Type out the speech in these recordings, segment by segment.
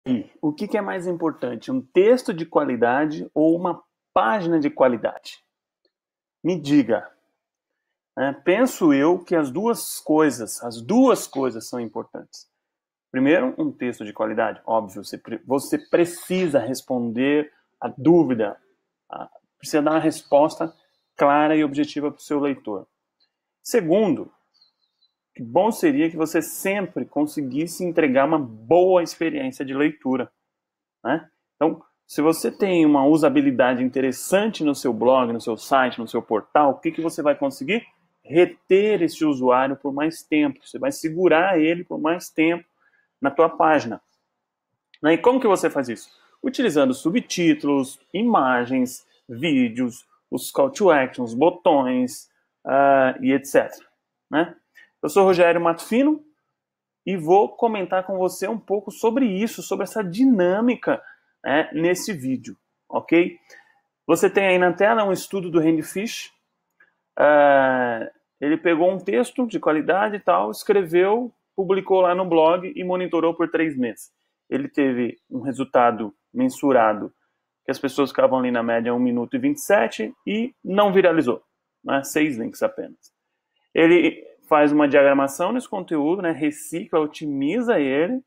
E o que é mais importante, um texto de qualidade ou uma página de qualidade? Me diga. Penso eu que as duas coisas são importantes. Primeiro, um texto de qualidade, óbvio, você precisa responder a dúvida, precisa dar uma resposta clara e objetiva para o seu leitor. Segundo, que bom seria que você sempre conseguisse entregar uma boa experiência de leitura, né? Então, se você tem uma usabilidade interessante no seu blog, no seu site, no seu portal, o que você vai conseguir? Reter esse usuário por mais tempo. Você vai segurar ele por mais tempo na tua página. E como que você faz isso? Utilizando subtítulos, imagens, vídeos, os call to actions, botões e etc. Né? Eu sou Rogério Matufino e vou comentar com você um pouco sobre isso, sobre essa dinâmica nesse vídeo, ok? Você tem aí na tela um estudo do Randy Fish. Ele pegou um texto de qualidade e tal, escreveu, publicou lá no blog e monitorou por 3 meses. Ele teve um resultado mensurado que as pessoas ficavam ali na média 1 minuto e 27 e não viralizou, né? 6 links apenas. Ele faz uma diagramação nesse conteúdo, né? Recicla, otimiza ele,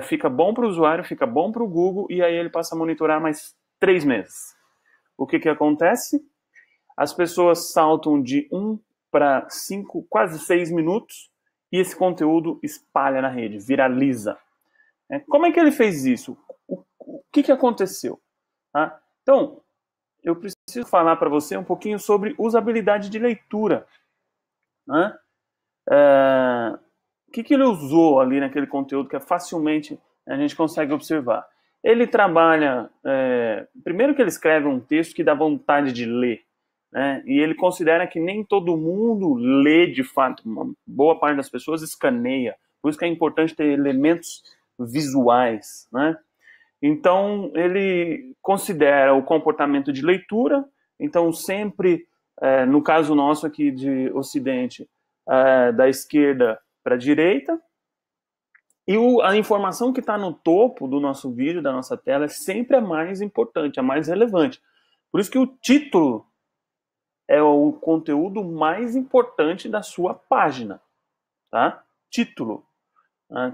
fica bom para o usuário, fica bom para o Google e aí ele passa a monitorar mais 3 meses. O que acontece? As pessoas saltam de 1 para 5, quase 6 minutos e esse conteúdo espalha na rede, viraliza. Como é que ele fez isso? O que aconteceu? Tá? Então, eu preciso falar para você um pouquinho sobre usabilidade de leitura. Né? O que ele usou ali naquele conteúdo que facilmente a gente consegue observar? Ele trabalha... primeiro que ele escreve um texto que dá vontade de ler. Né? E ele considera que nem todo mundo lê de fato. Uma boa parte das pessoas escaneia. Por isso que é importante ter elementos visuais. Né? Então, ele considera o comportamento de leitura. Então, sempre, no caso nosso aqui de Ocidente, da esquerda para a direita. E a informação que está no topo do nosso vídeo, da nossa tela, é sempre a mais importante, a mais relevante. Por isso que o título é o conteúdo mais importante da sua página. Tá? Título.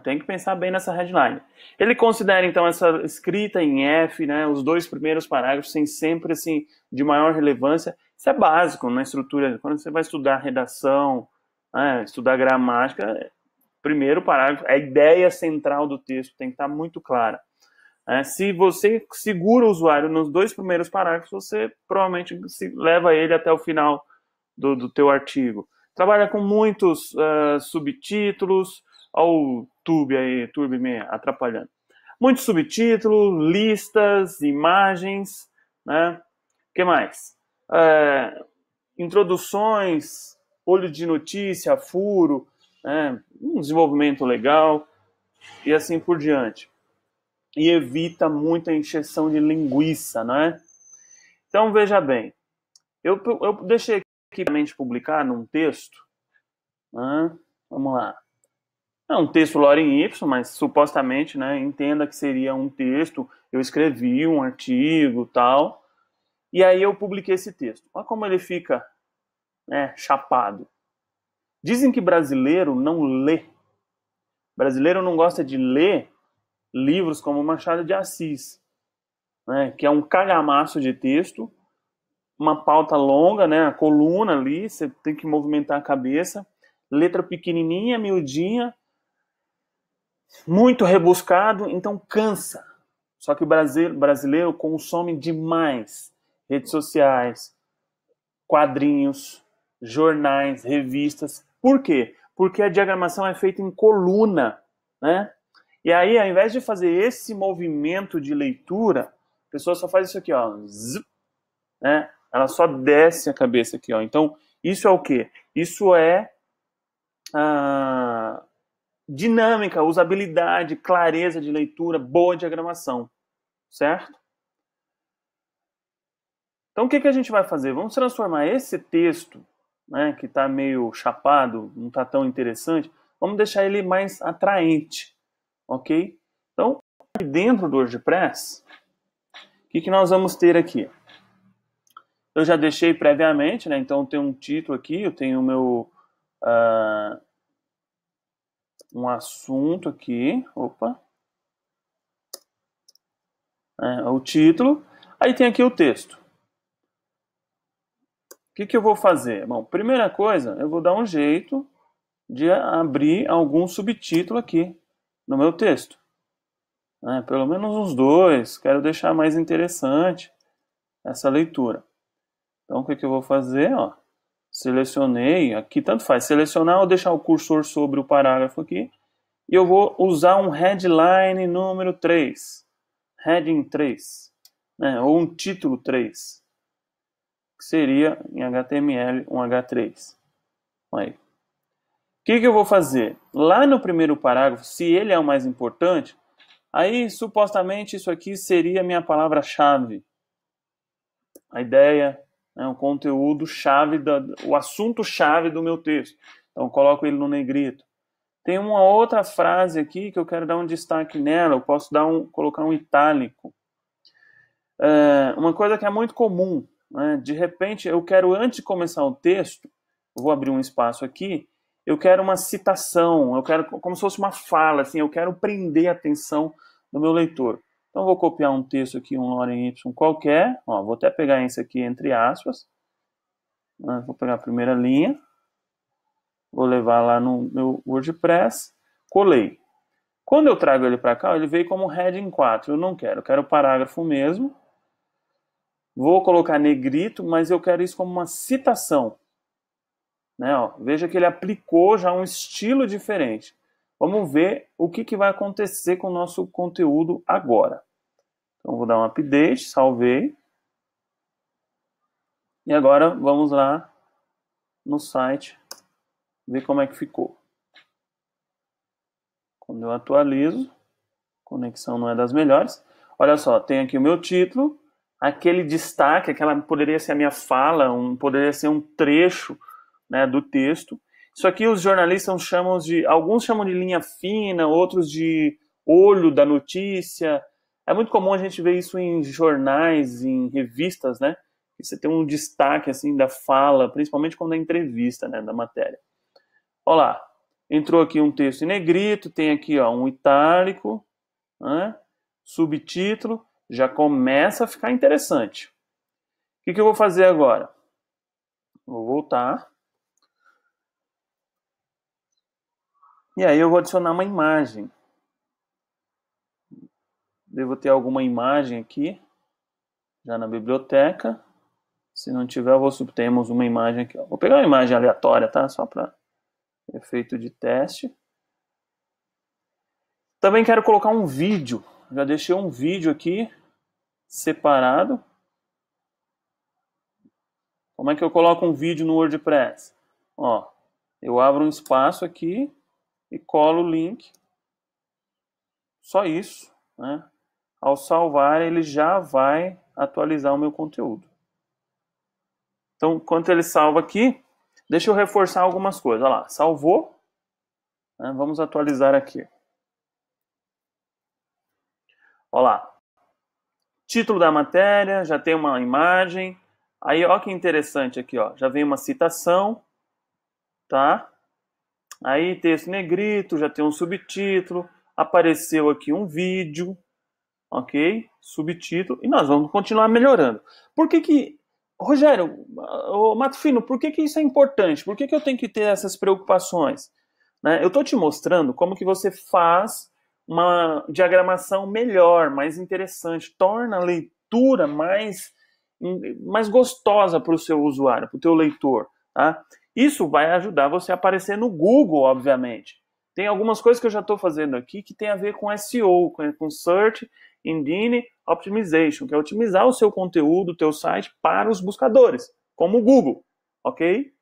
Tem que pensar bem nessa headline. Ele considera, então, essa escrita em F, né, os 2 primeiros parágrafos, sem sempre assim, de maior relevância. Isso é básico na estrutura. Quando você vai estudar redação, estudar gramática, primeiro parágrafo, a ideia central do texto tem que estar muito clara. Se você segura o usuário nos 2 primeiros parágrafos, você provavelmente leva ele até o final do teu artigo. Trabalha com muitos subtítulos. Olha o Tube aí, Tube me atrapalhando. Muitos subtítulos, listas, imagens, né? O que mais? Introduções, olho de notícia, furo, um desenvolvimento legal e assim por diante. E evita muita encheção de linguiça, né? Então, veja bem. Eu deixei aqui para publicar num texto. Vamos lá. É um texto Lorem Ipsum, mas supostamente, né, entenda que seria um texto, eu escrevi um artigo tal, e aí eu publiquei esse texto. Olha como ele fica chapado. Dizem que brasileiro não lê. Brasileiro não gosta de ler livros como Machado de Assis, né, que é um calhamaço de texto, uma pauta longa, né, a coluna ali, você tem que movimentar a cabeça, letra pequenininha, miudinha, muito rebuscado, então cansa. Só que o brasileiro consome demais redes sociais, quadrinhos, jornais, revistas. Por quê? Porque a diagramação é feita em coluna, né? E aí, ao invés de fazer esse movimento de leitura, a pessoa só faz isso aqui, ó, zzz, né? Ela só desce a cabeça aqui, ó. Então, isso é o quê? Isso é dinâmica, usabilidade, clareza de leitura, boa diagramação, certo? Então, o que a gente vai fazer? Vamos transformar esse texto, né, que está meio chapado, não está tão interessante, vamos deixar ele mais atraente, ok? Então, dentro do WordPress, o que nós vamos ter aqui? Eu já deixei previamente, né? Então eu tenho um título aqui, eu tenho o meu um assunto aqui, opa, o título, aí tem aqui o texto. O que eu vou fazer? Bom, primeira coisa, eu vou dar um jeito de abrir algum subtítulo aqui no meu texto. Pelo menos uns 2, quero deixar mais interessante essa leitura. Então, o que eu vou fazer? Ó, selecionei, aqui tanto faz, selecionar ou deixar o cursor sobre o parágrafo aqui, e eu vou usar um headline número 3, heading 3, ou um título 3, que seria em HTML um H3. Aí. O que eu vou fazer? Lá no primeiro parágrafo, se ele é o mais importante, aí supostamente isso aqui seria a minha palavra-chave. A ideia, o conteúdo-chave, o assunto-chave do meu texto. Então eu coloco ele no negrito. Tem uma outra frase aqui que eu quero dar um destaque nela, eu posso colocar um itálico. Uma coisa que é muito comum, de repente eu quero, antes de começar o texto, eu vou abrir um espaço aqui, eu quero uma citação, eu quero como se fosse uma fala, assim, eu quero prender a atenção do meu leitor. Então eu vou copiar um texto aqui, um lorem y qualquer, vou até pegar esse aqui entre aspas, vou pegar a primeira linha, vou levar lá no meu WordPress, colei. Quando eu trago ele para cá, ele veio como heading 4, eu não quero, eu quero o parágrafo mesmo, vou colocar negrito, mas eu quero isso como uma citação. Veja que ele aplicou já um estilo diferente. Vamos ver o que vai acontecer com o nosso conteúdo agora. Então, vou dar um update, salvei. E agora, vamos lá no site, ver como é que ficou. Quando eu atualizo, a conexão não é das melhores. Olha só, tem aqui o meu título, aquele destaque, poderia ser a minha fala, poderia ser um trecho, do texto. Isso aqui os jornalistas chamam alguns chamam de linha fina, outros de olho da notícia. É muito comum a gente ver isso em jornais, em revistas, né? Você tem um destaque assim da fala, principalmente quando é entrevista, da matéria. Olha lá, entrou aqui um texto em negrito, tem aqui um itálico, subtítulo, já começa a ficar interessante. O que eu vou fazer agora? Vou voltar. E aí eu vou adicionar uma imagem. Devo ter alguma imagem aqui, já na biblioteca. Se não tiver, temos uma imagem aqui. Vou pegar uma imagem aleatória, tá? Só para efeito de teste. Também quero colocar um vídeo. Já deixei um vídeo aqui, separado. Como é que eu coloco um vídeo no WordPress? Eu abro um espaço aqui e colo o link. Só isso, Ao salvar, ele já vai atualizar o meu conteúdo. Então, enquanto ele salva aqui, deixa eu reforçar algumas coisas. Olha lá, salvou. Vamos atualizar aqui. Olha lá. Título da matéria, já tem uma imagem. Aí, olha que interessante aqui, já vem uma citação, tá? Aí, texto negrito, já tem um subtítulo. Apareceu aqui um vídeo, ok? Subtítulo. E nós vamos continuar melhorando. Por que Rogério, Mato Fino, por que isso é importante? Por que eu tenho que ter essas preocupações? Eu estou te mostrando como que você faz uma diagramação melhor, mais interessante, torna a leitura mais gostosa para o seu usuário, para o teu leitor. Tá? Isso vai ajudar você a aparecer no Google, obviamente. Tem algumas coisas que eu já estou fazendo aqui que tem a ver com SEO, com Search Engine Optimization, que é otimizar o seu conteúdo, o teu site para os buscadores, como o Google, ok?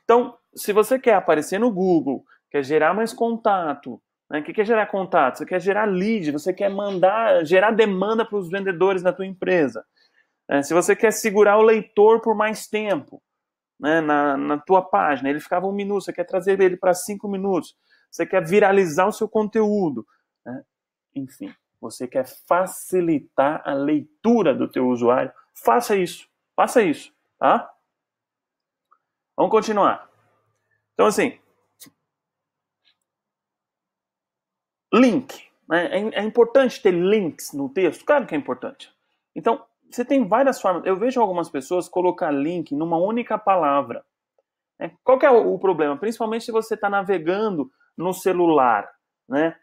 Então, se você quer aparecer no Google, quer gerar mais contato, o que é gerar contato? Você quer gerar lead, você quer gerar demanda para os vendedores da tua empresa. Se você quer segurar o leitor por mais tempo, na tua página, ele ficava 1 minuto, você quer trazer ele para 5 minutos, você quer viralizar o seu conteúdo, enfim. você quer facilitar a leitura do teu usuário, faça isso, tá? Vamos continuar. Então, assim, link, né? É importante ter links no texto? Claro que é importante. Então, você tem várias formas. Eu vejo algumas pessoas colocar link numa única palavra. Qual que é o problema? Principalmente se você está navegando no celular, né?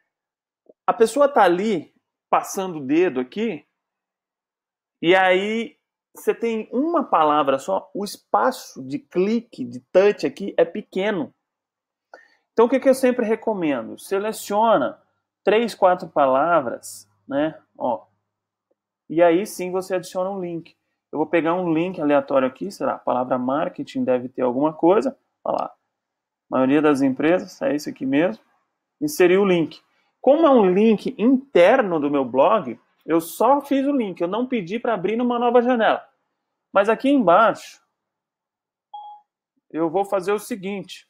A pessoa está ali, passando o dedo aqui, e aí você tem uma palavra só, o espaço de clique, de touch aqui é pequeno. Então o que eu sempre recomendo? Seleciona 3, 4 palavras, né? Ó, e aí sim você adiciona um link. Eu vou pegar um link aleatório aqui, sei lá, a palavra marketing deve ter alguma coisa. Olha lá. A maioria das empresas é isso aqui mesmo. Inserir o link. Como é um link interno do meu blog, eu só fiz o link, eu não pedi para abrir numa nova janela. Mas aqui embaixo, eu vou fazer o seguinte.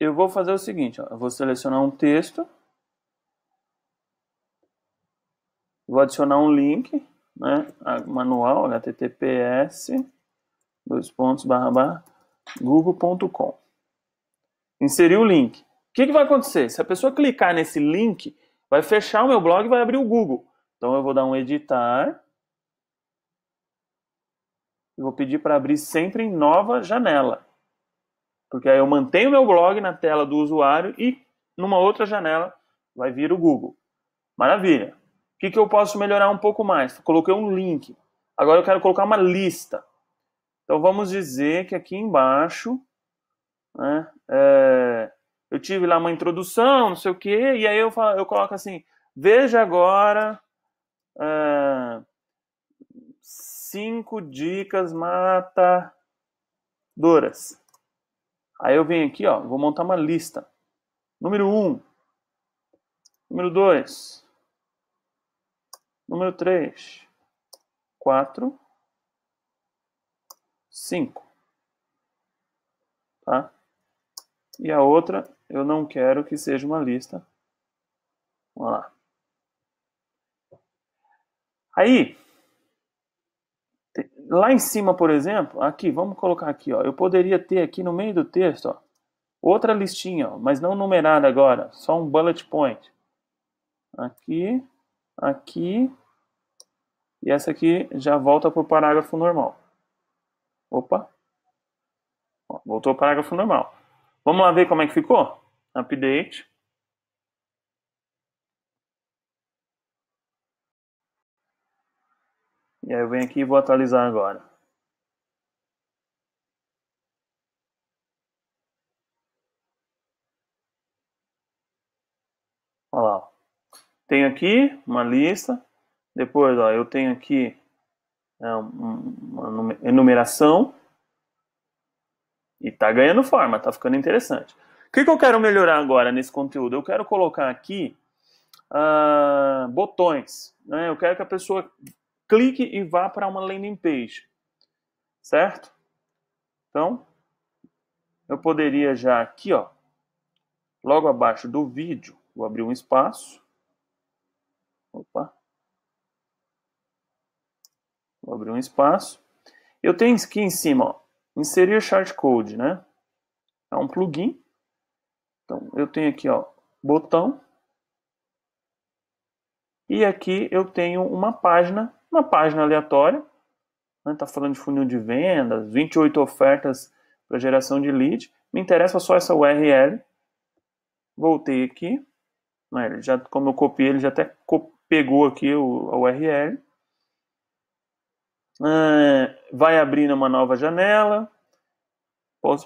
Eu vou fazer o seguinte, ó, eu vou selecionar um texto, vou adicionar um link, né, manual, https://google.com. Inserir o link. O que vai acontecer? Se a pessoa clicar nesse link, vai fechar o meu blog e vai abrir o Google. Então eu vou dar um editar e vou pedir para abrir sempre em nova janela. Porque aí eu mantenho o meu blog na tela do usuário e numa outra janela vai vir o Google. Maravilha. O que eu posso melhorar um pouco mais? Coloquei um link. Agora eu quero colocar uma lista. Então vamos dizer que aqui embaixo, né, eu tive lá uma introdução, não sei o quê, e aí eu coloco assim, veja agora 5 dicas matadoras. Aí eu venho aqui, ó, vou montar uma lista. Número 1, número 2, número 3, 4, 5. Tá? E a outra, eu não quero que seja uma lista. Vamos lá. Aí, lá em cima, por exemplo, aqui, vamos colocar aqui, ó, eu poderia ter aqui no meio do texto, ó, outra listinha, ó, mas não numerada agora, só um bullet point. Aqui, aqui, e essa aqui já volta para o parágrafo normal. Opa! Ó, voltou ao parágrafo normal. Vamos lá ver como é que ficou? Update. E aí eu venho aqui e vou atualizar agora. Olha lá. Tenho aqui uma lista. Depois, ó, eu tenho aqui uma enumeração. E tá ganhando forma, tá ficando interessante. O que eu quero melhorar agora nesse conteúdo? Eu quero colocar aqui botões. Né? Eu quero que a pessoa clique e vá para uma landing page. Certo? Então, eu poderia já aqui, ó, logo abaixo do vídeo, vou abrir um espaço. Opa. Vou abrir um espaço. Eu tenho aqui em cima, ó, inserir shortcode, né? É um plugin. Então, eu tenho aqui, ó, botão. E aqui eu tenho uma página aleatória. Né? Tá falando de funil de vendas, 28 ofertas para geração de lead. Me interessa só essa URL. Voltei aqui. Né? Já, como eu copiei, ele já até pegou aqui a URL. Vai abrir numa nova janela.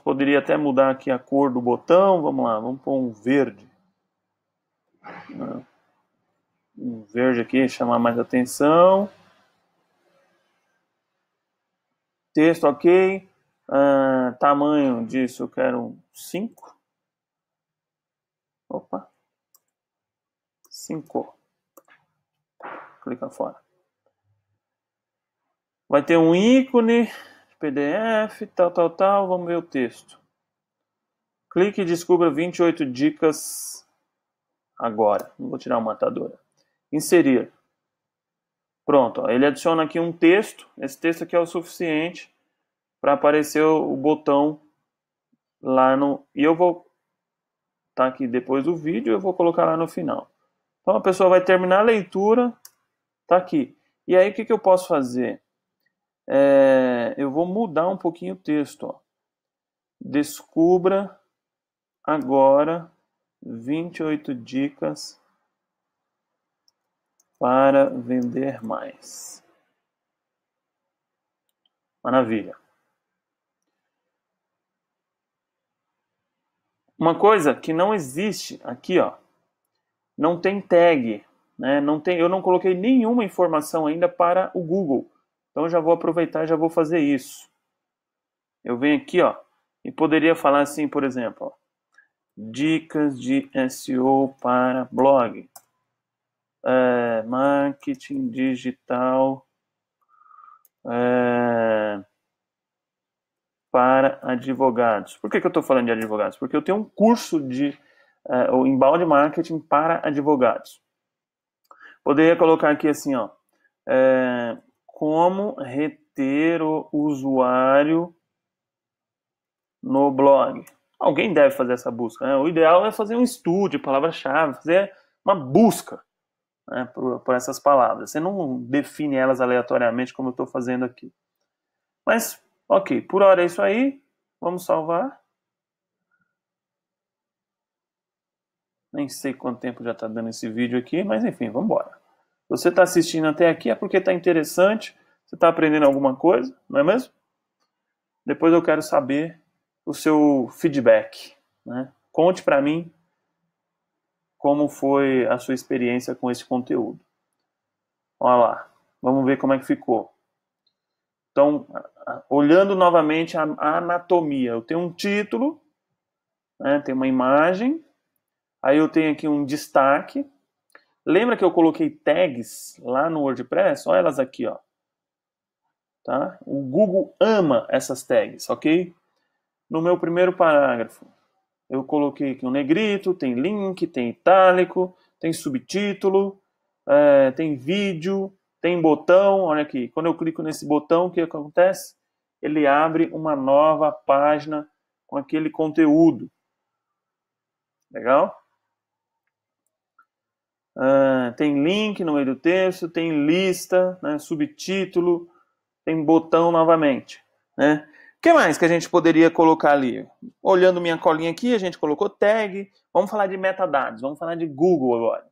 Poderia até mudar aqui a cor do botão. Vamos lá, vamos pôr um verde. Um verde aqui, chamar mais atenção. Texto ok. Tamanho disso eu quero 5. Opa. 5. Clica fora. Vai ter um ícone, PDF, tal. Vamos ver o texto. Clique e descubra 28 dicas agora. Não vou tirar uma matadora. Inserir. Pronto, ó, ele adiciona aqui um texto. Esse texto aqui é o suficiente para aparecer o botão lá no... E eu vou... Tá aqui depois do vídeo, eu vou colocar lá no final. Então a pessoa vai terminar a leitura, tá aqui. E aí o que eu posso fazer? Eu vou mudar um pouquinho o texto. Ó. Descubra agora 28 dicas para vender mais. Maravilha. Uma coisa que não existe aqui, ó, não tem tag, né? Eu não coloquei nenhuma informação ainda para o Google. Então eu já vou aproveitar e já vou fazer isso. Eu venho aqui, ó, e poderia falar assim, por exemplo, ó, dicas de SEO para blog, marketing digital para advogados. Por que eu estou falando de advogados? Porque eu tenho um curso de o inbound marketing para advogados. Poderia colocar aqui assim, ó, como reter o usuário no blog. Alguém deve fazer essa busca, né? O ideal é fazer um estudo de palavra-chave, fazer uma busca, né, por essas palavras. Você não define elas aleatoriamente como eu estou fazendo aqui. Mas, ok, por hora é isso aí. Vamos salvar. Nem sei quanto tempo já está dando esse vídeo aqui, mas enfim, vamos embora. Se você está assistindo até aqui é porque está interessante, você está aprendendo alguma coisa, não é mesmo? Depois eu quero saber o seu feedback, né? Conte para mim como foi a sua experiência com esse conteúdo. Olha lá, vamos ver como é que ficou. Então, olhando novamente a anatomia, eu tenho um título, né, tem uma imagem, aí eu tenho aqui um destaque. Lembra que eu coloquei tags lá no WordPress? Olha elas aqui, ó. Tá? O Google ama essas tags, ok? No meu primeiro parágrafo, eu coloquei aqui um negrito, tem link, tem itálico, tem subtítulo, tem vídeo, tem botão. Olha aqui, quando eu clico nesse botão, o que acontece? Ele abre uma nova página com aquele conteúdo. Legal? Tem link no meio do texto, tem lista, né, subtítulo, tem botão novamente. Né? O que mais que a gente poderia colocar ali? Olhando minha colinha aqui, a gente colocou tag. Vamos falar de metadados, vamos falar de Google agora.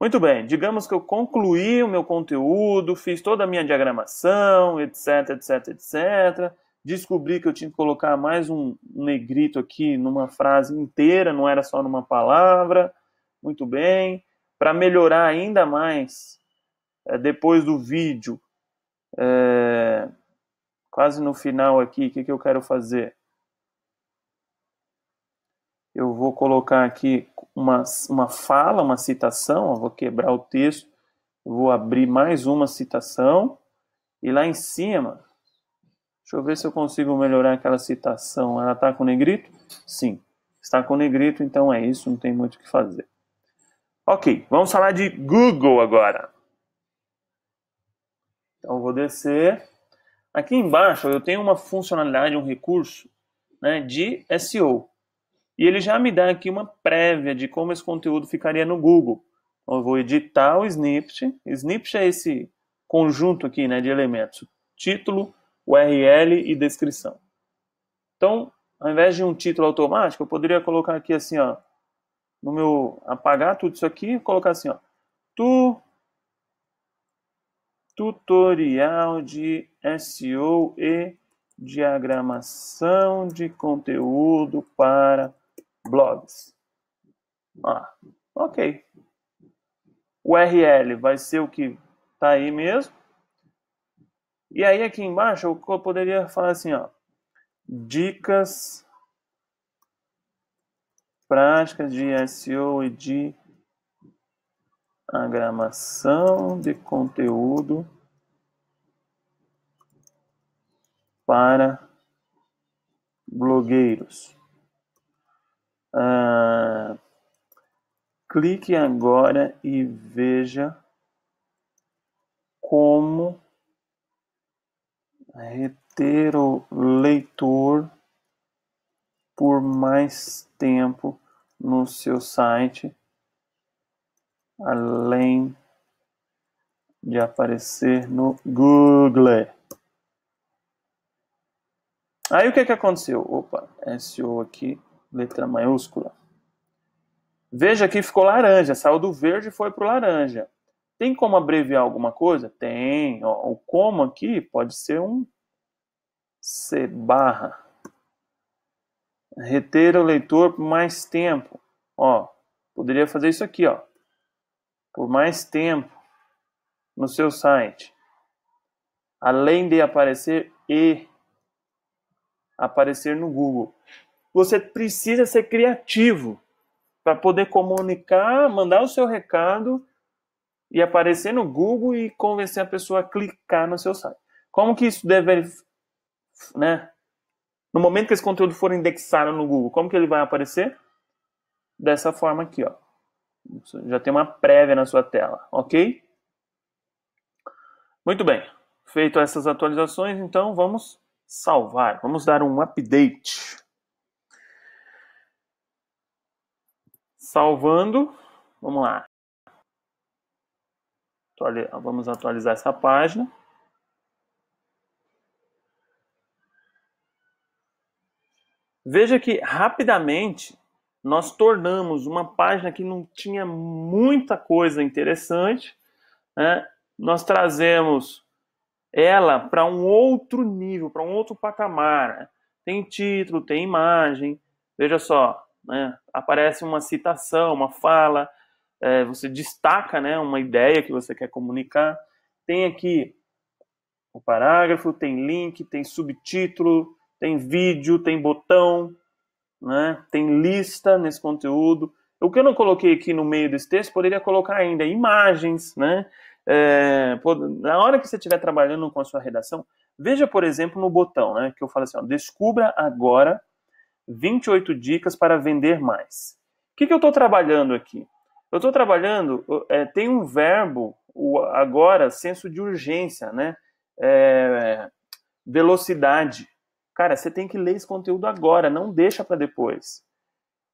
Muito bem, digamos que eu concluí o meu conteúdo, fiz toda a minha diagramação, etc, etc, etc. Descobri que eu tinha que colocar mais um negrito aqui numa frase inteira, não era só numa palavra. Muito bem. Para melhorar ainda mais, depois do vídeo, quase no final aqui, o que eu quero fazer? Eu vou colocar aqui uma fala, uma citação, eu vou quebrar o texto, vou abrir mais uma citação, e lá em cima, deixa eu ver se eu consigo melhorar aquela citação. Ela está com negrito? Sim, está com negrito, então é isso, não tem muito o que fazer. Ok, vamos falar de Google agora. Então eu vou descer. Aqui embaixo eu tenho uma funcionalidade, um recurso, né, de SEO. E ele já me dá aqui uma prévia de como esse conteúdo ficaria no Google. Então, eu vou editar o snippet. Snippet é esse conjunto aqui, né, de elementos. Título, URL e descrição. Então, ao invés de um título automático, eu poderia colocar aqui assim, ó, no meu, apagar tudo isso aqui e colocar assim, ó, tutorial de SEO e diagramação de conteúdo para blogs. Ok. O URL vai ser o que está aí mesmo. E aí aqui embaixo eu poderia falar assim, ó, dicas práticas de SEO e de diagramação de conteúdo para blogueiros. Clique agora e veja como reter o leitor por mais tempo no seu site, além de aparecer no Google. Aí o que aconteceu? Opa, SEO aqui, letra maiúscula. Veja que ficou laranja, saiu do verde e foi para o laranja. Tem como abreviar alguma coisa? Tem. Ó, o como aqui pode ser um C barra. Reter o leitor por mais tempo. Ó, poderia fazer isso aqui, ó. Por mais tempo no seu site. Além de aparecer no Google. Você precisa ser criativo para poder comunicar, mandar o seu recado e aparecer no Google e convencer a pessoa a clicar no seu site. Como que isso deve, né? No momento que esse conteúdo for indexado no Google, como que ele vai aparecer? Dessa forma aqui, ó. Já tem uma prévia na sua tela, ok? Muito bem. Feito essas atualizações, então vamos salvar. Vamos dar um update. Salvando. Vamos lá. Vamos atualizar essa página. Veja que rapidamente nós tornamos uma página que não tinha muita coisa interessante, né? Nós trazemos ela para um outro nível, para um outro patamar. Né? Tem título, tem imagem. Veja só, né? Aparece uma citação, uma fala, você destaca, né, uma ideia que você quer comunicar. Tem aqui o parágrafo, tem link, tem subtítulo, tem vídeo, tem botão, né? Tem lista nesse conteúdo. O que eu não coloquei aqui no meio desse texto, poderia colocar ainda imagens, né? Na hora que você estiver trabalhando com a sua redação, veja, por exemplo, no botão, né? Que eu falo assim, ó, descubra agora 28 dicas para vender mais. O que eu estou trabalhando aqui? Eu estou trabalhando, tem um verbo, o agora, senso de urgência, né? Velocidade. Cara, você tem que ler esse conteúdo agora, não deixa para depois.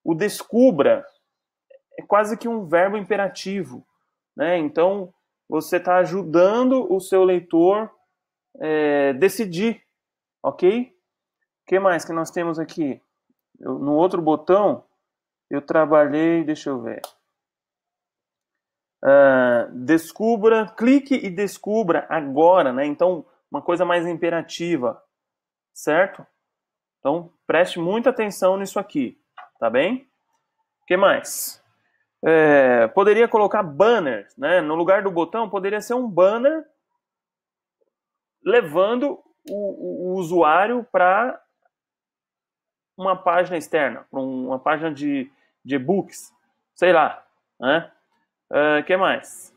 O descubra é quase que um verbo imperativo, né? Então, você está ajudando o seu leitor decidir, ok? O que mais que nós temos aqui? No outro botão, eu trabalhei, deixa eu ver. Descubra, clique e descubra agora, né? Então, uma coisa mais imperativa, certo? Então, preste muita atenção nisso aqui, tá bem? O que mais? Poderia colocar banner, né? No lugar do botão, poderia ser um banner levando o usuário para uma página externa, para uma página de e-books, sei lá, né? Que mais?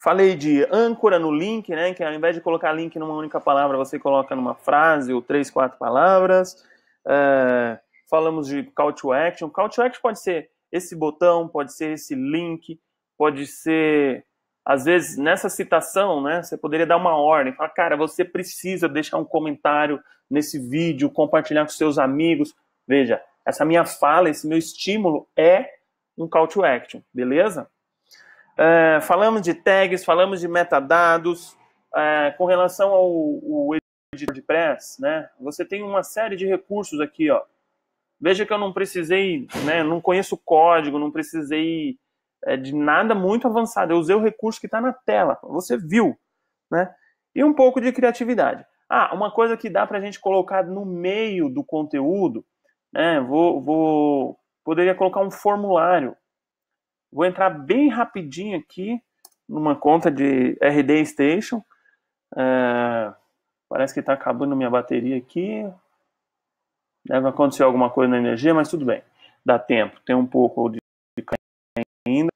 Falei de âncora no link, né? Que ao invés de colocar link numa única palavra, você coloca numa frase ou 3, 4 palavras. Falamos de call to action. Call to action pode ser esse botão, pode ser esse link, pode ser, às vezes, nessa citação, né? Você poderia dar uma ordem. Falar, cara, você precisa deixar um comentário nesse vídeo, compartilhar com seus amigos. Veja, essa minha fala, esse meu estímulo é um call to action, beleza? Falamos de tags, falamos de metadados. Com relação ao editor de press, né? Você tem uma série de recursos aqui, ó. Veja que eu não precisei, né? Não conheço código, não precisei de nada muito avançado. Eu usei o recurso que está na tela. Você viu, né? E um pouco de criatividade. Uma coisa que dá para a gente colocar no meio do conteúdo, né? Poderia colocar um formulário. Vou entrar bem rapidinho aqui numa conta de RD Station. Parece que está acabando minha bateria aqui. Deve acontecer alguma coisa na energia, mas tudo bem. Dá tempo. Tem um pouco de ainda.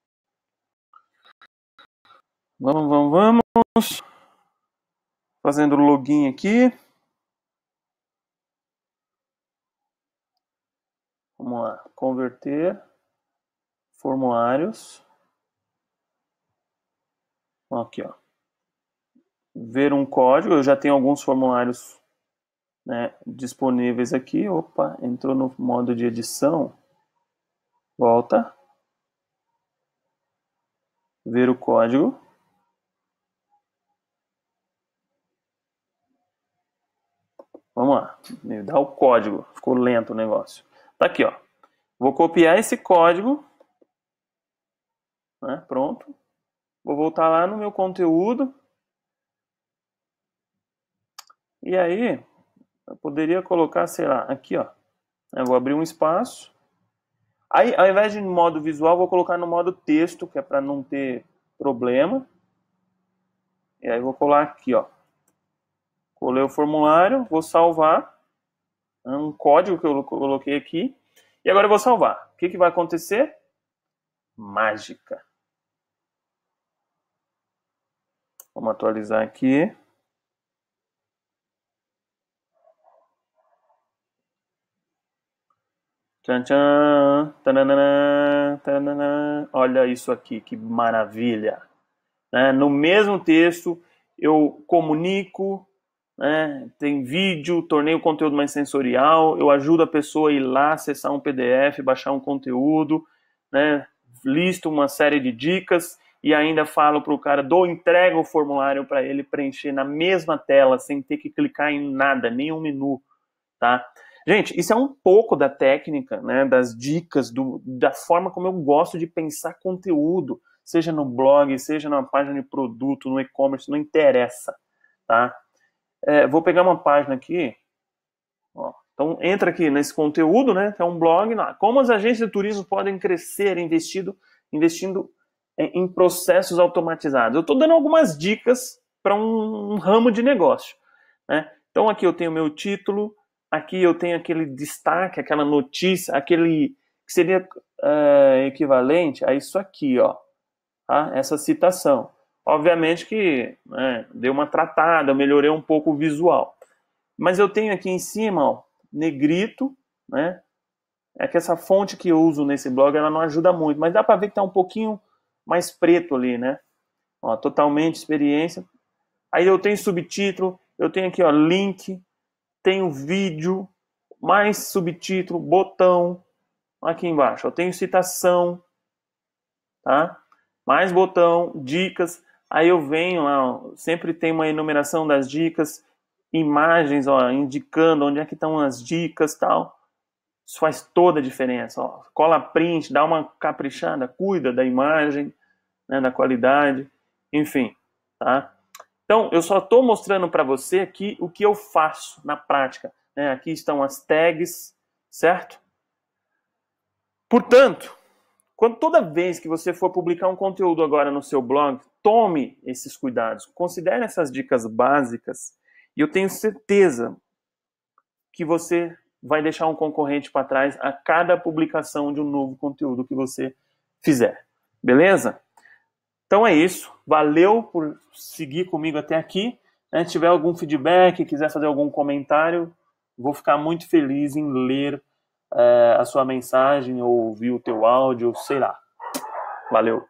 Vamos. Fazendo o login aqui. Vamos lá. converter formulários. Aqui, ó. Ver um código. Eu já tenho alguns formulários, né, disponíveis aqui. Opa, entrou no modo de edição. Volta. Ver o código. Vamos lá. Me dá o código. Ficou lento o negócio. Tá aqui, ó. Vou copiar esse código. Né? Pronto. Vou voltar lá no meu conteúdo. E aí, eu poderia colocar, sei lá, aqui, ó. Eu vou abrir um espaço. Aí, ao invés de no modo visual, vou colocar no modo texto, que é para não ter problema. E aí vou colar aqui, ó. Colei o formulário, vou salvar. Um código que eu coloquei aqui. E agora eu vou salvar. O que vai acontecer? Mágica. Vamos atualizar aqui. Tchan, tchan. Tananana, tananana. Olha isso aqui, que maravilha. Né? No mesmo texto, eu comunico, né? Tem vídeo, tornei o conteúdo mais sensorial, eu ajudo a pessoa a ir lá, acessar um PDF, baixar um conteúdo, né? Listo uma série de dicas e ainda falo para o cara, entrego o formulário para ele preencher na mesma tela, sem ter que clicar em nada, nenhum menu, tá? Gente, isso é um pouco da técnica, né, das dicas, da forma como eu gosto de pensar conteúdo, seja no blog, seja na página de produto, no e-commerce, não interessa, tá? Vou pegar uma página aqui, ó. Então entra aqui nesse conteúdo, né, que é um blog, como as agências de turismo podem crescer investindo em processos automatizados. Eu estou dando algumas dicas para um ramo de negócio, né? Então aqui eu tenho o meu título, aqui eu tenho aquele destaque, aquela notícia, aquele que seria equivalente a isso aqui, ó, tá? Essa citação. Obviamente que, né, deu uma tratada, eu melhorei um pouco o visual. Mas eu tenho aqui em cima, ó, negrito, né? É que essa fonte que eu uso nesse blog, ela não ajuda muito, mas dá para ver que tá um pouquinho mais preto ali, né? Ó, totalmente experiência. Aí eu tenho subtítulo, eu tenho aqui, ó, link, tenho vídeo, mais subtítulo, botão, aqui embaixo, eu tenho citação, tá? Mais botão, dicas, aí eu venho lá, ó, sempre tem uma enumeração das dicas, imagens, ó, indicando onde é que estão as dicas, tal. Isso faz toda a diferença, ó. Cola print, dá uma caprichada, cuida da imagem, né, da qualidade, enfim, tá? Então, eu só estou mostrando para você aqui o que eu faço na prática, né? Aqui estão as tags, certo? Portanto, toda vez que você for publicar um conteúdo agora no seu blog, tome esses cuidados, considere essas dicas básicas e eu tenho certeza que você vai deixar um concorrente para trás a cada publicação de um novo conteúdo que você fizer. Beleza? Então é isso. Valeu por seguir comigo até aqui. Se tiver algum feedback, quiser fazer algum comentário, vou ficar muito feliz em ler a sua mensagem ou ouvir o teu áudio, sei lá. Valeu.